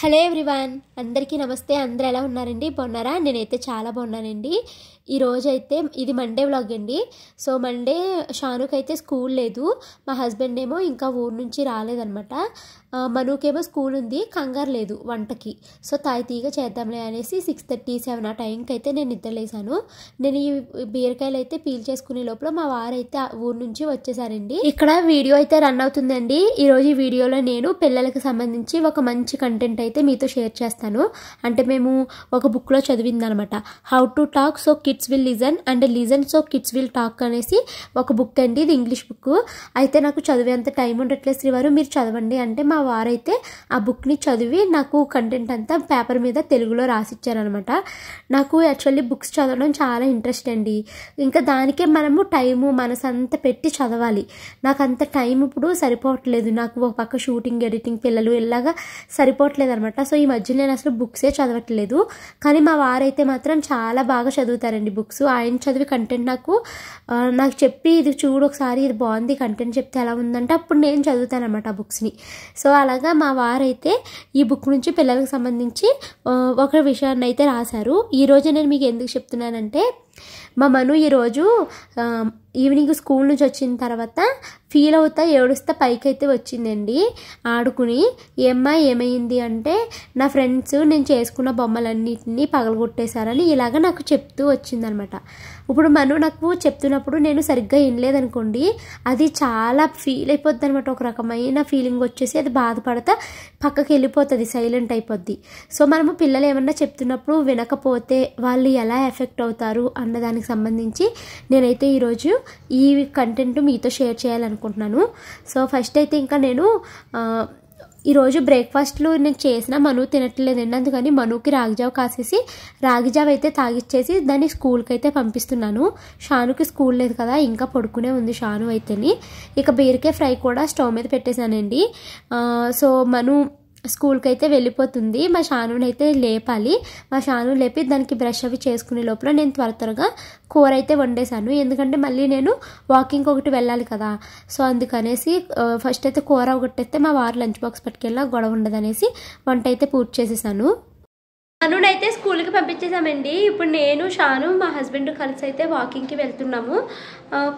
Hello everyone, అందరికీ నమస్తే. అందరూ ఎలా ఉన్నారండి? బాగున్నారా? నేనైతే చాలా బాగున్నానండి. ఈరోజు అయితే ఇది మండే వ్లాగ్ అండి. సో మండే షానుకి అయితే స్కూల్ లేదు. మా హస్బెండ్ ఏమో ఇంకా ఊరు నుంచి రాలేదనమాట. మనుకేమో స్కూల్ ఉంది, కంగారు లేదు వంటకి. సో తాయితీగా చేద్దాంలే అనేసి 6:30, 7 ఆ టైంకి అయితే నేను నిద్రలేసాను. నేను ఈ బీరకాయలు అయితే పీల్ చేసుకునే లోపల మా వారైతే ఊరు నుంచి వచ్చేసారండి. ఇక్కడ వీడియో అయితే రన్ అవుతుందండి. ఈరోజు ఈ వీడియోలో నేను పిల్లలకు సంబంధించి ఒక మంచి కంటెంట్ అయితే మీతో షేర్ చేస్తాను. అంటే మేము ఒక బుక్లో చదివిందనమాట. How to talk so kids will listen and listen so kids will talk అనేసి ఒక బుక్ అండి. ఇది ఇంగ్లీష్ బుక్. అయితే నాకు చదివేంత టైం ఉండట్లేదు శ్రీవారు, మీరు చదవండి అంటే మా వారైతే ఆ బుక్ని చదివి నాకు కంటెంట్ అంతా పేపర్ మీద తెలుగులో రాసిచ్చారనమాట. నాకు యాక్చువల్లీ బుక్స్ చదవడం చాలా ఇంట్రెస్ట్ అండి. ఇంకా దానికే మనము టైము మనసంతా పెట్టి చదవాలి. నాకు అంత టైం ఇప్పుడు సరిపోవట్లేదు. నాకు ఒక పక్క షూటింగ్, ఎడిటింగ్, పిల్లలు ఇలాగా సరిపోవట్లేదు అనమాట. సో ఈ మధ్య నేను అసలు బుక్సే చదవట్లేదు. కానీ మా వారైతే మాత్రం చాలా బాగా చదువుతారండి బుక్స్. ఆయన చదివి కంటెంట్ నాకు చెప్పి ఇది చూడు ఒకసారి, ఇది బాగుంది కంటెంట్ చెప్తే ఎలా ఉందంటే అప్పుడు నేను చదువుతాను అనమాట ఆ బుక్స్ని. సో అలాగా మా వారైతే ఈ బుక్ నుంచి పిల్లలకు సంబంధించి ఒక విషయాన్ని అయితే రాశారు. ఈరోజు నేను మీకు ఎందుకు చెప్తున్నానంటే, మా మను ఈరోజు ఈవినింగ్ స్కూల్ నుంచి వచ్చిన తర్వాత ఫీల్ అవుతా ఏడుస్తా పైకి అయితే వచ్చిందండి ఆడుకుని. ఏమ్మా ఏమైంది అంటే, నా ఫ్రెండ్స్ నేను చేసుకున్న బొమ్మలన్నిటినీ పగలగొట్టేశారని ఇలాగ నాకు చెప్తూ వచ్చిందనమాట. ఇప్పుడు మను నాకు చెప్తున్నప్పుడు నేను సరిగ్గా వినలేదనుకోండి, అది చాలా ఫీల్ అయిపోద్ది అనమాట. ఒక రకమైన ఫీలింగ్ వచ్చేసి అది బాధపడతా పక్కకి వెళ్ళిపోతుంది, సైలెంట్ అయిపోద్ది. సో మనము పిల్లలు ఏమన్నా చెప్తున్నప్పుడు వినకపోతే వాళ్ళు ఎలా ఎఫెక్ట్ అవుతారు అన్నదానికి సంబంధించి నేనైతే ఈరోజు ఈ కంటెంట్ మీతో షేర్ చేయాలనుకుంటున్నాను. సో ఫస్ట్ అయితే ఇంకా నేను ఈరోజు బ్రేక్ఫాస్ట్లు నేను చేసిన మను తినట్లేదండి. అందుకని మనుకి రాగిజావ కాసేసి రాగిజావ అయితే తాగిచ్చేసి దాన్ని స్కూల్కి అయితే పంపిస్తున్నాను. షానుకి స్కూల్ లేదు కదా, ఇంకా పడుకునే ఉంది షాను అయితేని. ఇక బీరకాయ ఫ్రై కూడా స్టవ్ మీద పెట్టేశానండి. సో మను స్కూల్కి అయితే వెళ్ళిపోతుంది. మా షానుని అయితే లేపాలి. మా షాను లేపి దానికి బ్రష్ అవి చేసుకునే లోపల నేను త్వరగా కూర అయితే వండేశాను. ఎందుకంటే మళ్ళీ నేను వాకింగ్ ఒకటి వెళ్ళాలి కదా. సో అందుకనేసి ఫస్ట్ అయితే కూర ఒకటైతే మా వారు లంచ్ బాక్స్ పట్టుకెళ్ళినా గొడవ ఉండదనేసి వంట అయితే పూర్తి చేసేసాను. మనునైతే స్కూల్కి పంపించేసామండి. ఇప్పుడు నేను షాను మా హస్బెండ్ కలిసి అయితే వాకింగ్కి వెళ్తున్నాము.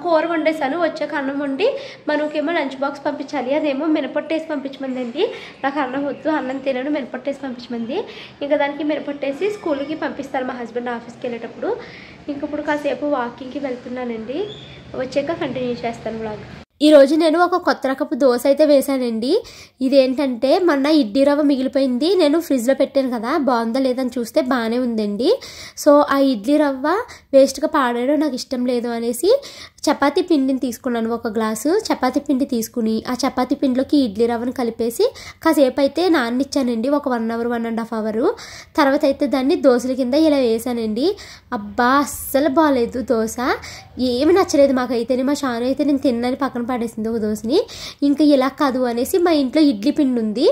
కూర వండేసాను, వచ్చాక అన్నం వండి మనుకేమో లంచ్ బాక్స్ పంపించాలి. అదేమో మినపట్టేసి పంపించమందండి. నాకు అన్నం వద్దు, అన్నం తినను, మినపట్టేసి పంపించమంది. ఇంకా దానికి మినపట్టేసి స్కూల్కి పంపిస్తారు మా హస్బెండ్ ఆఫీస్కి వెళ్ళేటప్పుడు. ఇంక ఇప్పుడు కాసేపు వాకింగ్కి వెళ్తున్నానండి. వచ్చాక కంటిన్యూ చేస్తాను వ్లాగ్. ఈరోజు నేను ఒక కొత్త రకపు దోశ అయితే వేసానండి. ఇదేంటంటే మొన్న ఇడ్లీ రవ్వ మిగిలిపోయింది, నేను ఫ్రిడ్జ్లో పెట్టాను కదా, బాగుందా లేదని చూస్తే బాగానే ఉందండి. సో ఆ ఇడ్లీ రవ్వ వేస్ట్గా పాడేయడం నాకు ఇష్టం లేదు అనేసి చపాతీ పిండిని తీసుకున్నాను. ఒక గ్లాసు చపాతీ పిండి తీసుకుని ఆ చపాతీ పిండిలోకి ఇడ్లీ రవ్వను కలిపేసి కాసేపు అయితే నాననిచ్చానండి, ఒక 1 అవర్ 1.5 అవర్. తర్వాత అయితే దాన్ని దోశల కింద ఇలా వేసానండి. అబ్బా అస్సలు బాగాలేదు దోశ, ఏమి నచ్చలేదు మాకైతే. మా షాను అయితే నేను తిన్నని పక్కన పడేసింది ఒక దోశని. ఇంకా ఇలా కాదు అనేసి మా ఇంట్లో ఇడ్లీ పిండి ఉంది.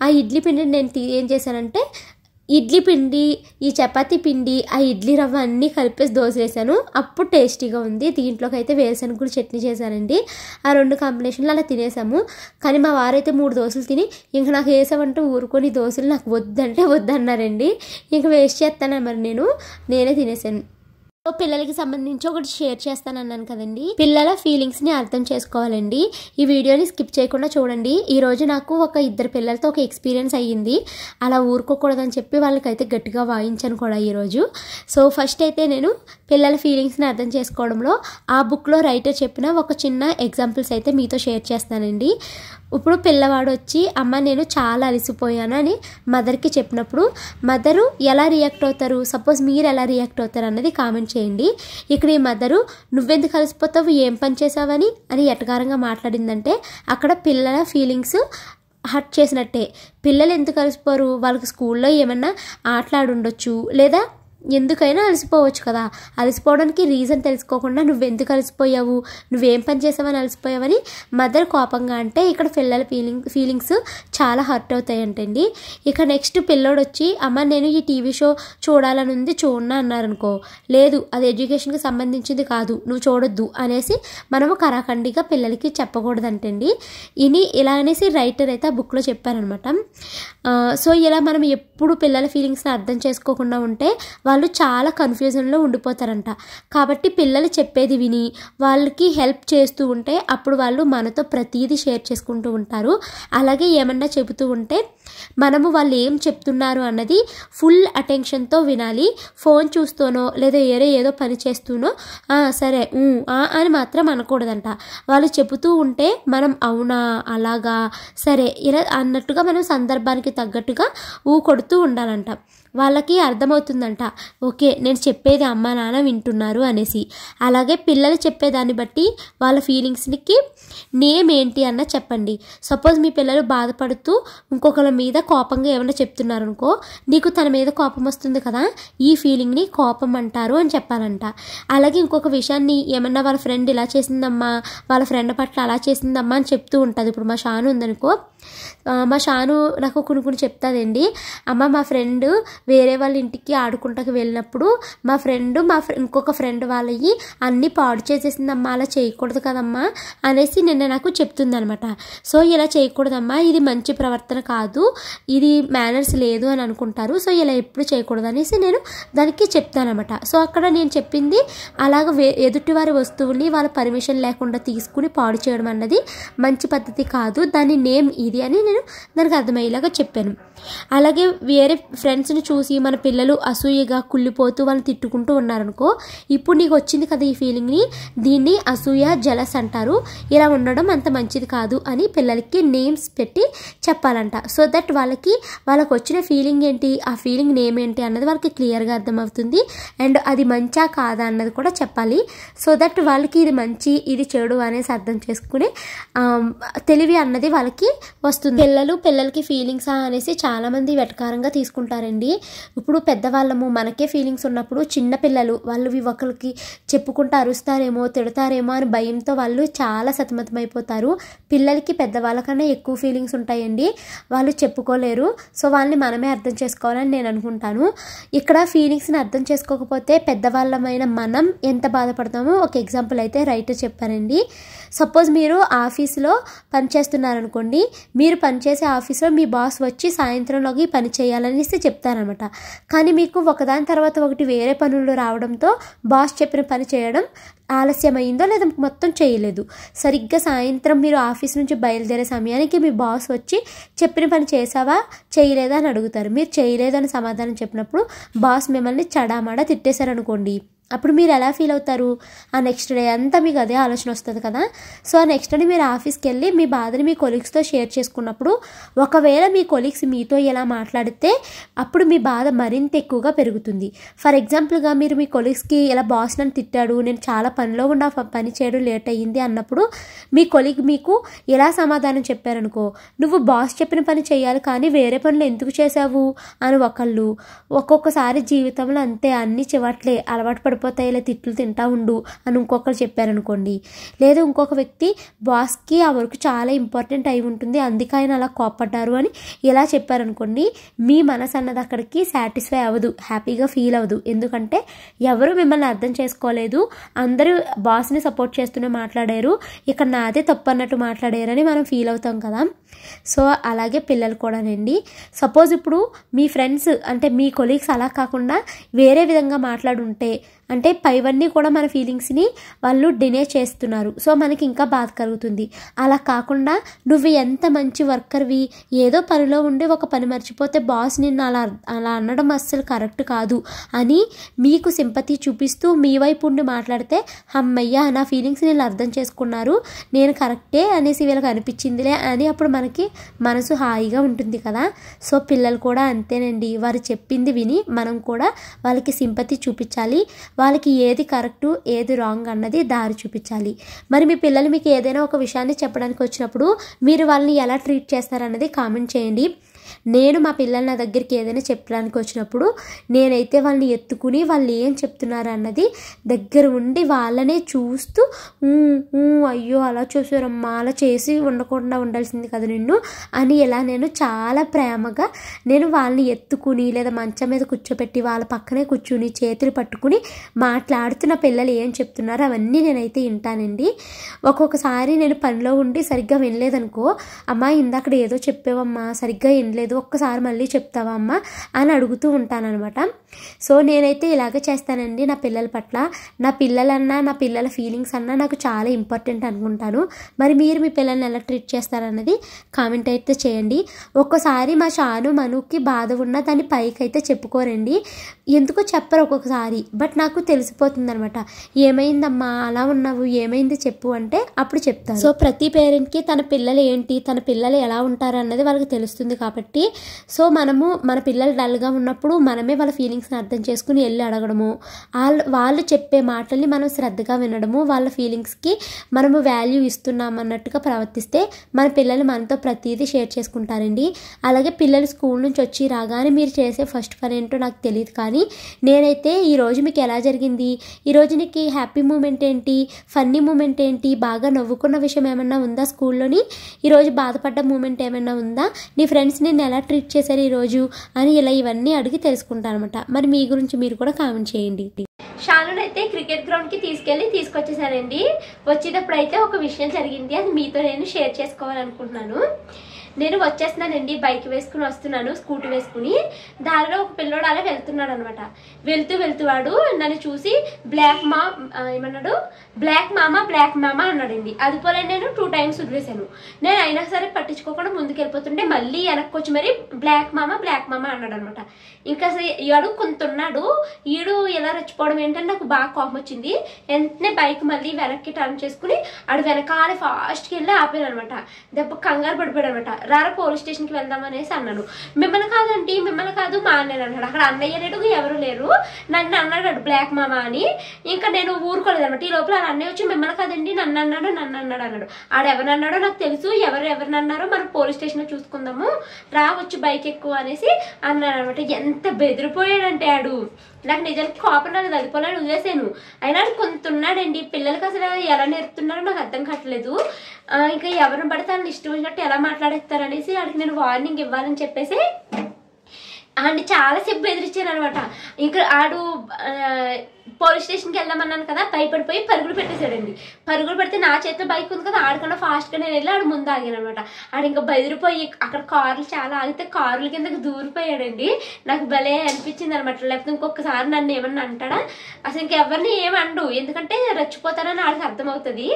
ఆ ఇడ్లీ పిండిని నేను ఏం చేశానంటే, ఇడ్లీ పిండి, ఈ చపాతీ పిండి, ఆ ఇడ్లీ రవ్వ అన్నీ కలిపేసి దోశ వేసాను. అప్పుడు టేస్టీగా ఉంది. దీంట్లోకి అయితే వేరుశనగ కూడా చట్నీ చేశానండి. ఆ 2 కాంబినేషన్లు అలా తినేసాము. కానీ మా వారైతే 3 దోశలు తిని ఇంకా నాకు వేసామంటే ఊరుకొని దోశలు నాకు వద్దంటే వద్దన్నారండి. ఇంకా వేస్ట్ చేస్తాను మరి నేనే తినేసాను. పిల్లలకి సంబంధించి ఒకటి షేర్ చేస్తానన్నాను కదండి. పిల్లల ఫీలింగ్స్ని అర్థం చేసుకోవాలండి. ఈ వీడియోని స్కిప్ చేయకుండా చూడండి. ఈరోజు నాకు ఒక 2 పిల్లలతో ఒక ఎక్స్పీరియన్స్ అయ్యింది. అలా ఊరుకోకూడదని చెప్పి వాళ్ళకైతే గట్టిగా వాయించాను కూడా ఈరోజు. సో ఫస్ట్ అయితే నేను పిల్లల ఫీలింగ్స్ని అర్థం చేసుకోవడంలో ఆ బుక్లో రైటర్ చెప్పిన ఒక చిన్న ఎగ్జాంపుల్స్ అయితే మీతో షేర్ చేస్తానండి. ఇప్పుడు పిల్లవాడు వచ్చి అమ్మ నేను చాలా అలసిపోయాను అని మదర్కి చెప్పినప్పుడు మదరు ఎలా రియాక్ట్ అవుతారు, సపోజ్ మీరు ఎలా రియాక్ట్ అవుతారు అన్నది కామెంట్ చేయండి. ఇక్కడ ఈ మదరు నువ్వెందుకు అలసిపోతావు, ఏం పని చేసావని ఎటకారంగా మాట్లాడిందంటే అక్కడ పిల్లల ఫీలింగ్స్ హర్ట్ చేసినట్టే. పిల్లలు ఎందుకు అలసిపోరు, వాళ్ళకి స్కూల్లో ఏమన్నా ఆటలాడుండొచ్చు, లేదా ఎందుకైనా అలసిపోవచ్చు కదా, అలసిపోవడానికి రీజన్ తెలుసుకోకుండా నువ్వెందుకు అలసిపోయావు, నువ్వేం పని చేసావని అలసిపోయావని మదర్ కోపంగా అంటే ఇక్కడ పిల్లల ఫీలింగ్స్ చాలా హర్ట్ అవుతాయంటండి. ఇక నెక్స్ట్ పిల్లోడు వచ్చి అమ్మ నేను ఈ టీవీ షో చూడాలని ఉంది చూడనా అన్నారనుకో, లేదు అది ఎడ్యుకేషన్కి సంబంధించింది కాదు నువ్వు చూడొద్దు అనేసి మనము కరాఖండిగా పిల్లలకి చెప్పకూడదంటండి. ఇలా అనేసి రైటర్ అయితే ఆ బుక్లో చెప్పారనమాట. సో ఇలా మనం ఎప్పుడు పిల్లల ఫీలింగ్స్ని అర్థం చేసుకోకుండా ఉంటే వాళ్ళు చాలా కన్ఫ్యూజన్లో ఉండిపోతారంట. కాబట్టి పిల్లలు చెప్పేది విని వాళ్ళకి హెల్ప్ చేస్తూ ఉంటే అప్పుడు వాళ్ళు మనతో ప్రతిదీ షేర్ చేసుకుంటూ ఉంటారు. అలాగే ఏమన్నా చెబుతూ ఉంటే మనము వాళ్ళు ఏం చెప్తున్నారు అన్నది ఫుల్ అటెన్షన్తో వినాలి. ఫోన్ చూస్తూనో లేదా ఏదో పని చేస్తూనో సరే అని మాత్రం అనకూడదంట. వాళ్ళు చెబుతూ ఉంటే మనం అవునా అలాగా సరే ఇలా అన్నట్టుగా మనం సందర్భానికి తగ్గట్టుగా కొడుతూ ఉండాలంట. వాళ్ళకి అర్థమవుతుందంట, ఓకే నేను చెప్పేది అమ్మ నాన్న వింటున్నారు అనేసి. అలాగే పిల్లలు చెప్పేదాన్ని బట్టి వాళ్ళ ఫీలింగ్స్కి నేమ్ ఏంటి అన్న చెప్పండి. సపోజ్ మీ పిల్లలు బాధపడుతూ ఇంకొకరి మీద కోపంగా ఏమన్నా చెప్తున్నారనుకో, నీకు తన మీద కోపం వస్తుంది కదా, ఈ ఫీలింగ్ని కోపం అంటారు అని చెప్పాలంట. అలాగే ఇంకొక విషయాన్ని ఏమన్నా వాళ్ళ ఫ్రెండ్ ఇలా చేసిందమ్మా, వాళ్ళ ఫ్రెండ్ పట్ల అలా చేసిందమ్మా అని చెప్తూ ఉంటుంది. ఇప్పుడు మా షాను ఉందనుకో, మా షాను నాకు కొన్ని చెప్తాదండి, అమ్మ మా ఫ్రెండ్ వేరే వాళ్ళ ఇంటికి ఆడుకుంటాకి వెళ్ళినప్పుడు మా ఫ్రెండ్ ఇంకొక ఫ్రెండ్ వాళ్ళవి అన్నీ పాడు చేసేసిందమ్మా, అలా చేయకూడదు కదమ్మా అనేసి నిన్న నాకు చెప్తుంది అనమాట. సో ఇలా చేయకూడదమ్మా, ఇది మంచి ప్రవర్తన కాదు, ఇది మేనర్స్ లేదు అని అనుకుంటారు, సో ఇలా ఎప్పుడు చేయకూడదు అనేసి నేను దానికి చెప్తానమాట. సో అక్కడ నేను చెప్పింది అలాగ ఎదుటివారి వస్తువుల్ని వాళ్ళ పర్మిషన్ లేకుండా తీసుకుని పాడు చేయడం అన్నది మంచి పద్ధతి కాదు, దాని నేమ్ ఇది అని నేను దానికి అర్థమయ్యేలాగా చెప్పాను. అలాగే వేరే ఫ్రెండ్స్ని చూసి మన పిల్లలు అసూయగా కుళ్ళిపోతూ వాళ్ళని తిట్టుకుంటూ ఉన్నారనుకో, ఇప్పుడు నీకు వచ్చింది కదా ఈ ఫీలింగ్ని, దీన్ని అసూయ జలస్ అంటారు, ఇలా ఉండడం అంత మంచిది కాదు అని పిల్లలకి నేమ్స్ పెట్టి చెప్పాలంట. సో దట్ వాళ్ళకి వచ్చిన ఫీలింగ్ ఏంటి, ఆ ఫీలింగ్ నేమ్ ఏంటి అన్నది వాళ్ళకి క్లియర్గా అర్థమవుతుంది. అండ్ అది మంచా కాదా అన్నది కూడా చెప్పాలి. సో దట్ వాళ్ళకి ఇది మంచి ఇది చెడు అనేసి అర్థం చేసుకునే తెలివి అన్నది వాళ్ళకి వస్తుంది. పిల్లలకి ఫీలింగ్సా అనేసి చాలామంది వెటకారంగా తీసుకుంటారండి. ఇప్పుడు పెద్దవాళ్ళము మనకే ఫీలింగ్స్ ఉన్నప్పుడు చిన్న పిల్లలు వాళ్ళు ఒకరికి చెప్పుకుంటూ అరుస్తారేమో తిడతారేమో అని భయంతో వాళ్ళు చాలా సతమతమైపోతారు. పిల్లలకి పెద్దవాళ్ళకన్నా ఎక్కువ ఫీలింగ్స్ ఉంటాయండి, వాళ్ళు చెప్పుకోలేరు. సో వాళ్ళని మనమే అర్థం చేసుకోవాలని నేను అనుకుంటాను. ఇక్కడ ఫీలింగ్స్ని అర్థం చేసుకోకపోతే పెద్దవాళ్ళమైన మనం ఎంత బాధపడతామో ఒక ఎగ్జాంపుల్ అయితే రైటర్ చెప్పారండి. సపోజ్ మీరు ఆఫీస్లో పనిచేస్తున్నారనుకోండి, మీరు పనిచేసే ఆఫీస్లో మీ బాస్ వచ్చి సాయంత్రంలోకి పని చేయాలనేసి చెప్తారనమాట. కానీ మీకు ఒకదాని తర్వాత ఒకటి వేరే పనులు రావడంతో బాస్ చెప్పిన పని చేయడం ఆలస్యమైందో లేదా మొత్తం చేయలేదు. సరిగ్గా సాయంత్రం మీరు ఆఫీస్ నుంచి బయలుదేరే సమయానికి మీ బాస్ వచ్చి చెప్పిన పని చేసావా చేయలేదా అని అడుగుతారు. మీరు చేయలేదని సమాధానం చెప్పినప్పుడు బాస్ మిమ్మల్ని చడామాడా తిట్టేశారనుకోండి, అప్పుడు మీరు ఎలా ఫీల్ అవుతారు? ఆ నెక్స్ట్ డే అంతా మీకు అదే ఆలోచన వస్తుంది కదా. సో ఆ నెక్స్ట్ డే మీరు ఆఫీస్కి వెళ్ళి మీ బాధని మీ కొలీగ్స్తో షేర్ చేసుకున్నప్పుడు ఒకవేళ మీ కొలీగ్స్ మీతో ఎలా మాట్లాడితే అప్పుడు మీ బాధ మరింత ఎక్కువగా పెరుగుతుంది. ఫర్ ఎగ్జాంపుల్గా మీరు మీ కొలీగ్స్కి ఇలా బాస్ నన్ను తిట్టాడు, నేను చాలా పనిలో ఉన్న పని చేయడం లేట్ అయ్యింది అన్నప్పుడు మీ కొలీగ్ మీకు ఎలా సమాధానం చెప్పారనుకో, నువ్వు బాస్ చెప్పిన పని చేయాలి కానీ వేరే పనులు ఎందుకు చేసావు అని ఒకళ్ళు, ఒక్కొక్కసారి జీవితంలో అంతే అన్నీ చివట్లే అలవాటు పడిపోతాయి, ఇలా తిట్లు తింటా ఉండు అని ఇంకొకరు చెప్పారనుకోండి. లేదా ఇంకొక వ్యక్తి బాస్కి ఆ వర్క్ చాలా ఇంపార్టెంట్ అయి ఉంటుంది అందుకే ఆయన అలా కోపడ్డారు అని ఇలా చెప్పారనుకోండి, మీ మనసు అన్నది అక్కడికి సాటిస్ఫై అవ్వదు, హ్యాపీగా ఫీల్ అవ్వదు. ఎందుకంటే ఎవరు మిమ్మల్ని అర్థం చేసుకోలేదు, అందరూ బాస్ని సపోర్ట్ చేస్తూనే మాట్లాడారు, ఇక్కడ నాదే తప్పు అన్నట్టు మాట్లాడారని మనం ఫీల్ అవుతాం కదా. సో అలాగే పిల్లలు కూడానండి. సపోజ్ ఇప్పుడు మీ ఫ్రెండ్స్ అంటే మీ కొలీగ్స్ అలా కాకుండా వేరే విధంగా మాట్లాడుంటే అంటే పైవన్నీ కూడా మన ఫీలింగ్స్ని వాళ్ళు డినే చేస్తున్నారు, సో మనకి ఇంకా బాధ కలుగుతుంది. అలా కాకుండా నువ్వు ఎంత మంచి వర్కర్వి, ఏదో పనిలో ఉండి ఒక పని మర్చిపోతే బాస్ నిన్ను అలా అనడం అస్సలు కరెక్ట్ కాదు అని మీకు సింపతి చూపిస్తూ మీ వైపు ఉండి మాట్లాడితే అమ్మయ్య నా ఫీలింగ్స్ నేను అర్థం చేసుకున్నారు, నేను కరెక్టే అనేసి వీళ్ళకి అనిపించిందిలే అని అప్పుడు మనకి మనసు హాయిగా ఉంటుంది కదా. సో పిల్లలు కూడా అంతేనండి, వారు చెప్పింది విని మనం కూడా వాళ్ళకి సింపతి చూపించాలి, వాళ్ళకి ఏది కరెక్టు ఏది రాంగ్ అన్నది దారి చూపించాలి. మరి మీ పిల్లలు మీకు ఏదైనా ఒక విషయాన్ని చెప్పడానికి వచ్చినప్పుడు మీరు వాళ్ళని ఎలా ట్రీట్ చేస్తారన్నది కామెంట్ చేయండి. నేను మా పిల్లలు నా దగ్గరికి ఏదైనా చెప్పడానికి వచ్చినప్పుడు నేనైతే వాళ్ళని ఎత్తుకుని వాళ్ళు ఏం చెప్తున్నారు అన్నది దగ్గర ఉండి వాళ్ళనే చూస్తూ అయ్యో అలా చూసారమ్మా, అలా చేసి ఉండకుండా ఉండాల్సింది కదా నిన్ను అని ఇలా నేను చాలా ప్రేమగా నేను వాళ్ళని ఎత్తుకుని లేదా మంచం మీద కూర్చోపెట్టి వాళ్ళ పక్కనే కూర్చుని చేతులు పట్టుకుని మాట్లాడుతున్న పిల్లలు ఏం చెప్తున్నారో అవన్నీ నేనైతే వింటానండి. ఒక్కొక్కసారి నేను పనిలో ఉండి సరిగ్గా వినలేదనుకో, అమ్మా ఇందాక ఏదో చెప్పావమ్మా సరిగ్గా వినలేదు, ఒక్కసారి మళ్ళీ చెప్తావా అమ్మా అని అడుగుతూ ఉంటానన్నమాట. సో నేనైతే ఇలాగే చేస్తానండి నా పిల్లల పట్ల. నా పిల్లలన్నా నా పిల్లల ఫీలింగ్స్ అన్నా నాకు చాలా ఇంపార్టెంట్ అనుకుంటాను. మరి మీరు మీ పిల్లల్ని ఎలా ట్రీట్ చేస్తారన్నది కామెంట్ అయితే చేయండి. ఒక్కోసారి మా షాను మనుకి బాధ ఉన్నా దాన్ని పైకి అయితే చెప్పుకోరండి, ఎందుకో చెప్పరు ఒక్కొక్కసారి, బట్ నాకు తెలిసిపోతుంది అనమాట. ఏమైందమ్మా అలా ఉన్నావు, ఏమైంది చెప్పు అంటే అప్పుడు చెప్తాను. సో ప్రతి పేరెంట్కి తన పిల్లలు ఏంటి, తన పిల్లలు ఎలా ఉంటారు అన్నది వాళ్ళకి తెలుస్తుంది కాబట్టి సో మనము మన పిల్లలు డల్గా ఉన్నప్పుడు మనమే వాళ్ళ ఫీలింగ్స్ని అర్థం చేసుకుని వెళ్ళి అడగడము, వాళ్ళు చెప్పే మాటల్ని మనం శ్రద్ధగా వినడము, వాళ్ళ ఫీలింగ్స్కి మనము వాల్యూ ఇస్తున్నామన్నట్టుగా ప్రవర్తిస్తే మన పిల్లలు మనతో ప్రతిదీ షేర్ చేసుకుంటారండి. అలాగే పిల్లలు స్కూల్ నుంచి వచ్చి రాగానే మీరు చేసే ఫస్ట్ పని ఏంటో నాకు తెలియదు, కానీ నేనైతే ఈరోజు మీకు ఎలా జరిగింది, ఈరోజు నీకు హ్యాపీ మూమెంట్ ఏంటి, ఫన్నీ మూమెంట్ ఏంటి, బాగా నవ్వుకున్న విషయం ఏమన్నా ఉందా స్కూల్లోని, ఈరోజు బాధపడ్డ మూమెంట్ ఏమైనా ఉందా, నీ ఫ్రెండ్స్ నిన్ను ఎలా ట్రీట్ చేశారు ఈరోజు అని ఇలా ఇవన్నీ అడిగి తెలుసుకుంటాను అనమాట. మరి మీ గురించి మీరు కూడా కామెంట్ చేయండి. షానుని అయితే క్రికెట్ గ్రౌండ్కి తీసుకొచ్చేసానండి. వచ్చేటప్పుడు అయితే ఒక విషయం జరిగింది, అది మీతో నేను షేర్ చేసుకోవాలనుకుంటున్నాను. నేను వచ్చేస్తున్నానండి, బైక్ వేసుకుని వస్తున్నాను, స్కూటీ వేసుకుని. దారిలో ఒక పిల్లోడు అలా వెళ్తున్నాడు అనమాట. వెళ్తూ వాడు నన్ను చూసి బ్లాక్ మామా అన్నాడండి. అది పోలే నేను 2 times వదిలేశాను. నేను అయినా సరే పట్టించుకోకుండా ముందుకు వెళ్ళిపోతుంటే మళ్ళీ వెనక్కి వచ్చి మరి బ్లాక్ మామా అన్నాడు అనమాట. ఇంకా ఈడు కొంత ఉన్నాడు, ఈడు ఎలా రెచ్చిపోవడం ఏంటని నాకు బాగా కోపం వచ్చింది. వెంటనే బైక్ మళ్ళీ వెనక్కి టర్న్ చేసుకుని ఆడు వెనకాలే ఫాస్ట్కి వెళ్ళి ఆపాను అనమాట. దెబ్బ కంగారు పడిపోయాడు అనమాట. రారా పోలీస్ స్టేషన్కి వెళ్దాం అనేసి అన్నాను. మిమ్మల్ని కాదు మా అన్నయ్య అన్నాడు. అక్కడ అన్నయ్య లేడు, ఎవరు లేరు, నన్ను అన్నాడు బ్లాక్ మామా అని. ఇంకా నేను ఊరుకోలేదు అనమాట. ఈ లోపల అన్నయ్య వచ్చి మిమ్మల్ని కాదండి నన్ను అన్నాడు. ఆడెవరన్నాడో నాకు తెలుసు, ఎవరిని అన్నారో మనం పోలీస్ స్టేషన్లో చూసుకుందాము, రా వచ్చి బైక్ ఎక్కువ అనేసి అన్నాడు అనమాట. ఎంత బెదిరిపోయాడంటే ఆడు, నాకు నిజానికి కోపం రాలేదు, అదిపోలని వదిలేసాను. అయినా కొంత ఉన్నాడండి. పిల్లలకి అసలు ఎలా నేర్పుతున్నారో నాకు అర్థం కావట్లేదు. ఇంకా ఎవరిని పడితే వాళ్ళని ఇష్టం వచ్చినట్టు ఎలా మాట్లాడేస్తారనేసి ఆడికి నేను వార్నింగ్ ఇవ్వాలని చెప్పేసి ఆడిని చాలాసేపు బెదిరించాను అనమాట. ఇంకా ఆడు పోలీస్ స్టేషన్కి వెళ్దామన్నాను కదా, భయపడిపోయి పరుగులు పెట్టేశాడండి. పరుగులు పెడితే నా చేతిలో బైక్ ఉంది కదా, ఆడకన్నా ఫాస్ట్గా నేను వెళ్ళి ఆడు ముందు ఆగాను అనమాట. ఆడు ఇంకా బెదిరిపోయి అక్కడ కార్లు చాలా ఆగితే కార్ల కిందకి దూరిపోయాడండి. నాకు భలే అనిపించింది అనమాట. లేకపోతే ఇంకొకసారి నన్ను ఏమన్నా అంటాడా, అసలు ఇంకెవరిని ఏమండు, ఎందుకంటే రెచ్చిపోతానని ఆడికి అర్థమవుతుంది.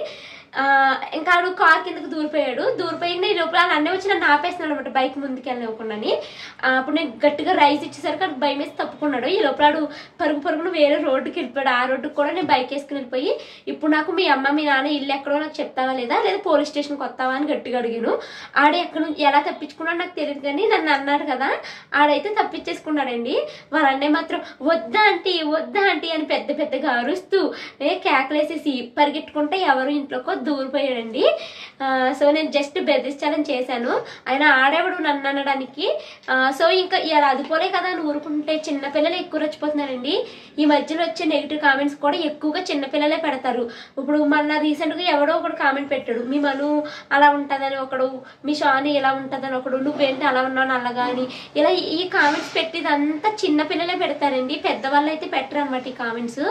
ఇంకా ఆడు కార్ కిందకి దూరిపోయి ఈ లోపల అన్నీ వచ్చి నన్ను ఆపేస్తున్నాడు అనమాట, బైక్ ముందుకు వెళ్ళనివ్వకుండాని. అప్పుడు నేను గట్టిగా రైస్ ఇచ్చేసరికి ఆడు భయం వేసి తప్పుకున్నాడు. ఈ లోపల ఆడు పరుగును వేరే రోడ్డుకి వెళ్ళిపోయాడు. ఆ రోడ్డుకి కూడా నేను బైక్ వేసుకుని వెళ్ళిపోయి, ఇప్పుడు నాకు మీ అమ్మ మీ నాన్న ఇల్లు ఎక్కడో నాకు చెప్తావా లేదా పోలీస్ స్టేషన్కి వస్తావా అని గట్టిగా అడిగాను. ఆడు ఎక్కడ నుంచి ఎలా తప్పించుకున్నాడు నాకు తెలియదు, కానీ నన్ను అన్నాడు కదా, ఆడైతే తప్పించేసుకున్నాడండి. వాళ్ళ అన్నయ్య మాత్రం వద్దా ఆంటీ అని పెద్దగా అరుస్తూ కేకలేసేసి పరిగెట్టుకుంటే ఎవరు ఇంట్లోకో దూరిపోయాడండి. సో నేను జస్ట్ బెదిరించాలని చేశాను, ఆయన ఆడేవాడు నన్ను అనడానికి. సో ఇంకా ఇలా అదిపోలే కదా అని ఊరుకుంటే చిన్నపిల్లలు ఎక్కువ రెచ్చిపోతున్నారండి. ఈ మధ్యలో వచ్చే నెగిటివ్ కామెంట్స్ కూడా ఎక్కువగా చిన్నపిల్లలే పెడతారు. ఇప్పుడు మొన్న రీసెంట్గా ఎవడో ఒకడు కామెంట్ పెట్టాడు, మీ మను అలా ఉంటుందని ఒకడు, మీ షాని ఇలా ఉంటుందని ఒకడు, నువ్వేంటి అలా ఉన్నావు నల్లగా అని. ఇలా ఈ కామెంట్స్ పెట్టేదంతా చిన్నపిల్లలే పెడతారండి, పెద్దవాళ్ళు అయితే పెట్టరు అనమాట ఈ కామెంట్స్.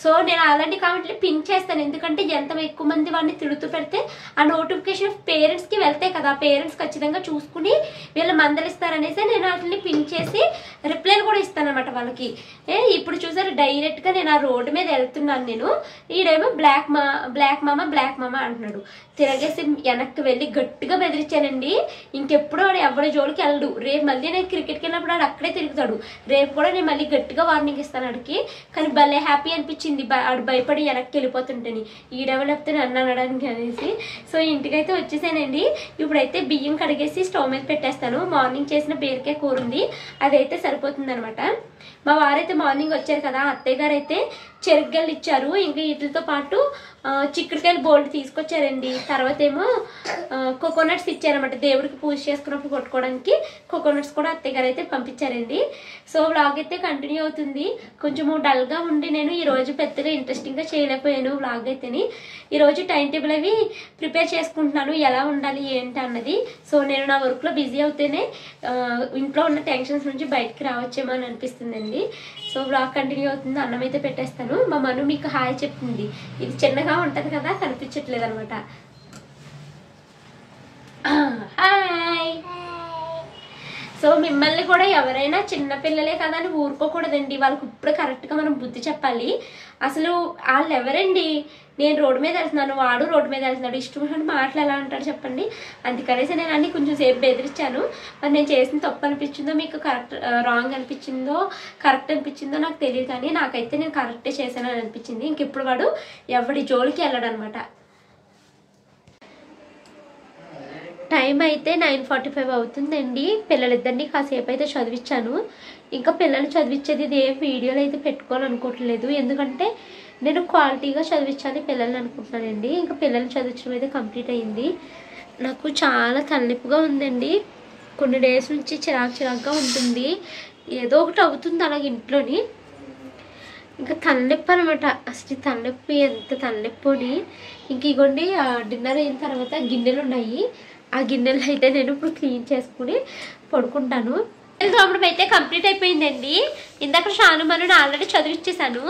సో నేను అలాంటి కామెంట్లు పిన్ చేస్తాను, ఎందుకంటే ఎంత ఎక్కువ మంది వాడిని తిడుతూ పెడితే ఆ నోటిఫికేషన్ పేరెంట్స్కి వెళ్తాయి కదా, పేరెంట్స్ ఖచ్చితంగా చూసుకుని వీళ్ళు మందలిస్తారనేసి నేను వాటిని పిన్ చేసి రిప్లైలు కూడా ఇస్తాను అనమాట వాళ్ళకి. ఇప్పుడు చూసారు డైరెక్ట్గా నేను ఆ రోడ్డు మీద వెళ్తున్నాను, నేను ఈడేమో బ్లాక్ మామా అంటున్నాడు. తిరగేసి వెనక్కి వెళ్ళి గట్టిగా బెదిరించానండి. ఇంకెప్పుడు వాడు ఎవరి జోలికి వెళ్ళడు. రేపు మళ్ళీ నేను క్రికెట్కి వెళ్ళినప్పుడు వాడు అక్కడే తిరుగుతాడు. రేపు కూడా నేను మళ్ళీ గట్టిగా వార్నింగ్ ఇస్తాను వాడికి. కానీ భలే హ్యాపీ అనిపించింది వాడు భయపడి వెనక్కి వెళ్ళిపోతుంటేని, ఈడెవరు లేకపోతే నన్ను అనడానికి అనేసి. సో ఇంటికైతే వచ్చేసానండి. ఇప్పుడైతే బియ్యం కడిగేసి స్టవ్ మీద పెట్టేస్తాను. మార్నింగ్ చేసిన బీరకాయ కూర ఉంది, అదైతే సరిపోతుంది అనమాట. మా వారైతే మార్నింగ్ వచ్చారు కదా, అత్తయ్య గారు అయితే చెరుగ్గలు ఇచ్చారు. ఇంకా వీటితో పాటు చిక్కుడుకాయలు బోల్డ్ తీసుకొచ్చారండి. తర్వాత ఏమో కోకోనట్స్ ఇచ్చారన్నమాట, దేవుడికి పూజ చేసుకున్నప్పుడు కొట్టుకోవడానికి కోకోనట్స్ కూడా అత్తయ్య గారు అయితే పంపించారండి. సో వ్లాగ్ అయితే కంటిన్యూ అవుతుంది. కొంచెము డల్గా ఉండి నేను ఈరోజు పెద్దగా ఇంట్రెస్టింగ్గా చేయలేకపోయాను వ్లాగ్ అయితేని. ఈరోజు టైం టేబుల్ అవి ప్రిపేర్ చేసుకుంటున్నాను, ఎలా ఉండాలి ఏంటి అన్నది. సో నేను నా వర్క్లో బిజీ అవుతేనే ఇంట్లో ఉన్న టెన్షన్స్ నుంచి బయటకు రావచ్చేమో అని అనిపిస్తుందండి. సో వ్లాగ్ కంటిన్యూ అవుతుంది. అన్నం అయితే పెట్టేస్తాను. మా మను మీకు హాయ్ చెప్తుంది. ఇది చిన్నగా ఉంటుంది కదా, కనిపించట్లేదు అనమాట. హాయ్. సో మిమ్మల్ని కూడా ఎవరైనా చిన్నపిల్లలే కదా అని ఊరుకోకూడదండి. వాళ్ళకి ఇప్పుడు కరెక్ట్గా మనం బుద్ధి చెప్పాలి. అసలు వాళ్ళు ఎవరండి, నేను రోడ్డు మీద వెళ్తున్నాను, వాడు రోడ్డు మీద వెళ్తున్నాడు, ఇష్టం మాటలు ఎలా అంటాడు చెప్పండి. అందుకనేసి నేను అన్ని కొంచెం సేపు బెదిరించాను. మరి నేను చేసిన తప్పు అనిపించిందో, మీకు కరెక్ట్ రాంగ్ అనిపించిందో, కరెక్ట్ అనిపించిందో నాకు తెలియదు, కానీ నాకైతే నేను కరెక్టే చేశాను అని అనిపించింది. ఇంకెప్పుడు వాడు ఎవడి జోలికి వెళ్ళాడు అనమాట. టైం అయితే 9:45 అవుతుందండి. పిల్లలిద్దరినీ కాసేపు అయితే చదివించాను. ఇంకా పిల్లలు చదివించేది ఇది ఏ వీడియోలు అయితే పెట్టుకోవాలనుకోవట్లేదు, ఎందుకంటే నేను క్వాలిటీగా చదివించాలి పిల్లల్ని అనుకుంటున్నానండి. ఇంకా పిల్లల్ని చదివించడం అయితే కంప్లీట్ అయ్యింది. నాకు చాలా తలనొప్పిగా ఉందండి. కొన్ని డేస్ నుంచి చిరాకుగా ఉంటుంది, ఏదో ఒకటి అవుతుంది అలాగే ఇంట్లోని. ఇంకా తలనొప్పి అనమాట. అసలు తలనొప్పి ఎంత తలనొప్పి. ఇంక ఇగోండి డిన్నర్ అయిన తర్వాత గిన్నెలు ఉన్నాయి, ఆ గిన్నెలు అయితే నేను ఇప్పుడు క్లీన్ చేసుకుని పడుకుంటాను. తోమడం అయితే కంప్లీట్ అయిపోయిందండి. ఇందాక షాను మను ఆల్రెడీ చదివించేసాను.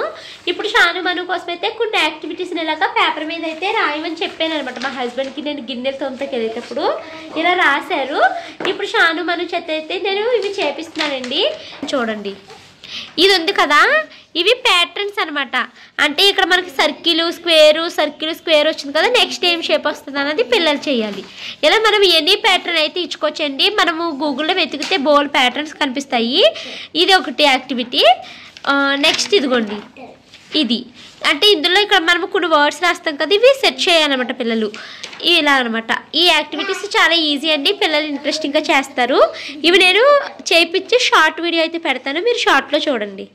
ఇప్పుడు షాను మను కోసం అయితే కొన్ని యాక్టివిటీస్ని ఇలాగా పేపర్ మీద అయితే రాయమని చెప్పాను అనమాట మా హస్బెండ్కి. నేను గిన్నెలు తోమతకి వెళ్ళేటప్పుడు ఇలా రాశారు. ఇప్పుడు షాను మను చేత అయితే నేను ఇవి చేపిస్తున్నానండి. చూడండి, ఇది ఉంది కదా, ఇవి ప్యాటర్న్స్ అనమాట. అంటే ఇక్కడ మనకి సర్కిల్ స్క్వేర్ వచ్చింది కదా, నెక్స్ట్ ఏం షేప్ వస్తుంది అన్నది పిల్లలు చేయాలి. ఇలా మనం ఎనీ ప్యాటర్న్ అయితే ఇచ్చుకోవచ్చండి. మనము గూగుల్లో వెతికితే బోల్ ప్యాటర్న్స్ కనిపిస్తాయి. ఇది ఒకటి యాక్టివిటీ. నెక్స్ట్ ఇదిగోండి, ఇది అంటే ఇందులో ఇక్కడ మనం కొన్ని వర్డ్స్ రాస్తాం కదా, ఇవి సెట్ చేయాలన్నమాట పిల్లలు. ఇలా అనమాట. ఈ యాక్టివిటీస్ చాలా ఈజీ అండి, పిల్లలు ఇంట్రెస్టింగ్గా చేస్తారు. ఇవి నేను చేయించి షార్ట్ వీడియో అయితే పెడతాను, మీరు షార్ట్లో చూడండి.